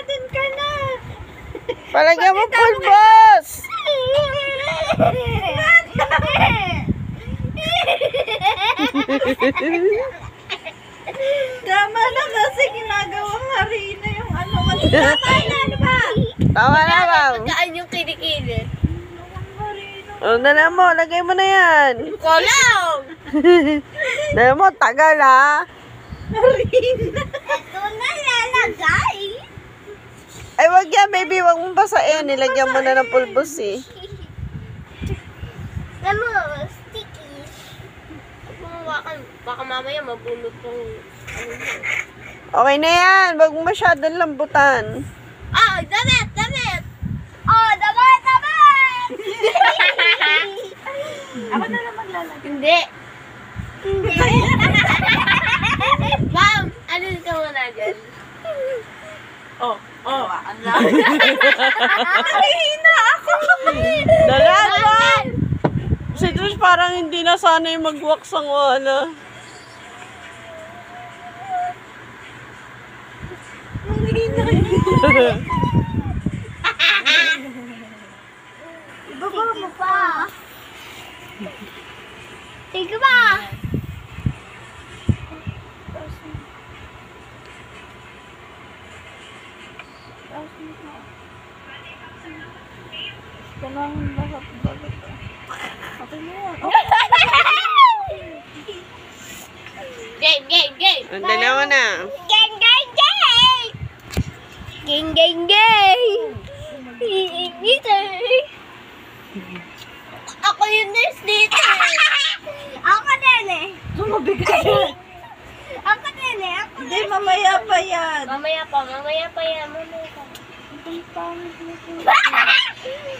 Dun ka na. Palagyan mo pulbos! Tama na kasi ginagawang harina yung ano. Tama na, ano ba? Tama na, ma'am. Saan yung kilikili? O, dala mo. Lagay mo na yan. Kolaw! Dala mo, tagal ha. Harina. Ito na lalagay. Ay, wag yan, baby. Wag mo basain. Nilagyan mo na ng pulbos eh. Alam mo, sticky. Baka mamaya mabulot yung ano mo. Okay na yan. Wag mo masyadong lambutan. Ah, damit! Damit! Oh, damit! Damit! Ako na lang maglalagay. Hindi. Hindi. Ma'am, ano ka muna dyan? Oh, ang lang. Harina ako. Dala, ma'am. Si Trish parang hindi na sanay mag-wax ang wala. Harina. Ibaba mo pa. Sige ba? Kanang lahat-lahat. Okay na yan. Game, game, game! Ang dala mo na. Game, game, game! Game, game, game! Dito. Ako yung nurse dito. Ako din eh. Mabigat yan. Ako din eh. Ako Hindi, mamaya pa yan. Mamaya pa, mamaya pa yan. Mamaya pa. Ang pangit mo po.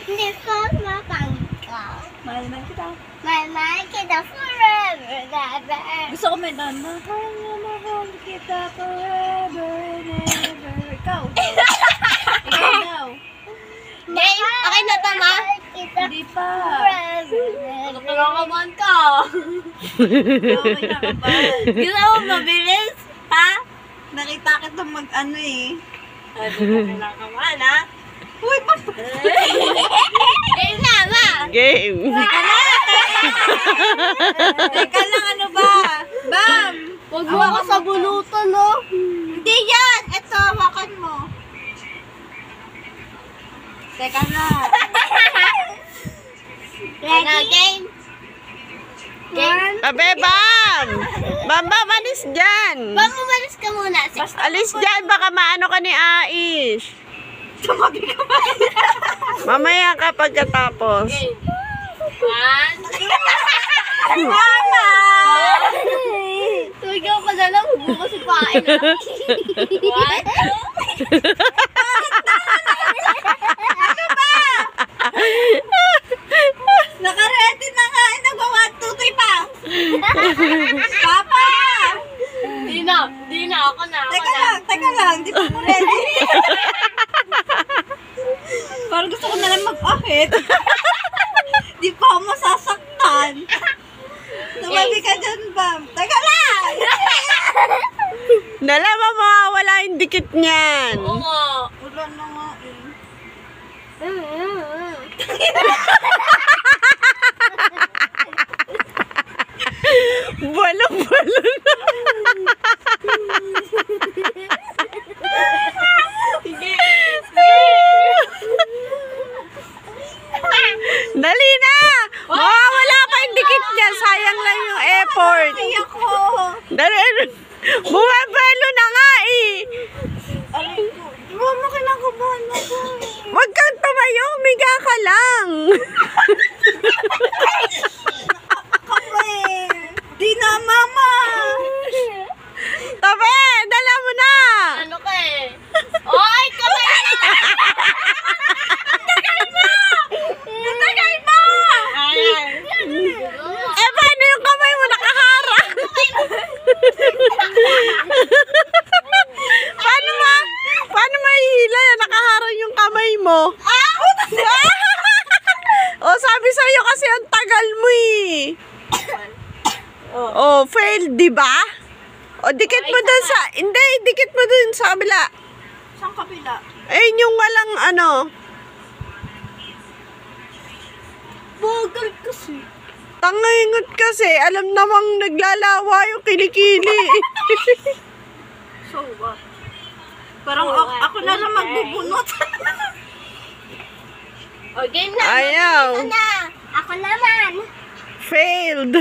Hindi ko mapangit ka. Mahal na kita. Mahal kita forever, never. Gusto ko may mahal kita forever and ever. Ikaw. Ikaw daw. Game, okay na tama? Hindi pa. Tulungan ka. Okay na ka ba? Gusto mo mabilis? Ha? Nakita kita mag-ano eh. Tulungan ka man, ha? Uy, ba't? Game na, ma. Game. Teka lang, ano ba? Bam! Huwag mo ako sa bulutan, no? Hindi yan! Ito, hawakan mo. Teka na. Ready? Game. Game. Abe, Bam! Bam, Bam, alis dyan. Bang, umalis ka muna. Alis dyan, baka maano ka ni Aish. Tumabi ka ba? Mamaya ka pagkatapos. Game. One. Mama! Tuwigaw ka na lang. Huwag mo kasi pain. One. Naka-ready na nga. Nagawa 2, 3 pa. Papa! Di na. Ako na. Teka lang. Di pa mo ready. Parang gusto ko na lang mag-ahit. Di pa ako masasaktan. Tumabi ka dyan, Bam. Teka lang! Dala mo, mawawala yung dikit niyan. Oo. Wala na nga eh. Balong-balong na. Dali na! Mawawala pa yung dikit niyan. Sayang lang yung effort. Ay ako! Dali. Bumabalo na nga eh. Aray ko. Mama, kinakabahan ako eh. Huwag kang tumayo. Humiga ka lang. Ako eh. Di na, Mama! Tabi, dala mo na. Ano ka eh? Oy, kamay na! Natagal mo! Eh, paano yung kamay mo nakaharang? Paano mahihila yan? Nakaharang yung kamay mo. Oh, sabi sa'yo kasi ang tagal mo eh. Oh, fail, di ba? O, dikit mo dun sa, hindi, dikit mo dun sa kabila. Saan ka kabila. Ayun yung walang ano. Bagal kasi. Tangingot kasi. Alam namang naglalawa yung kilikili. So what? Parang ako na lang magbubunot. O, game na. Ayaw. Ito na. Ako naman. Failed.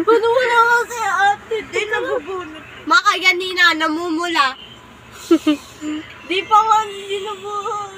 Paano wala kasi ate? Di nabubunot. Makaganina, namumula. Di pa nga hindi nabuhon.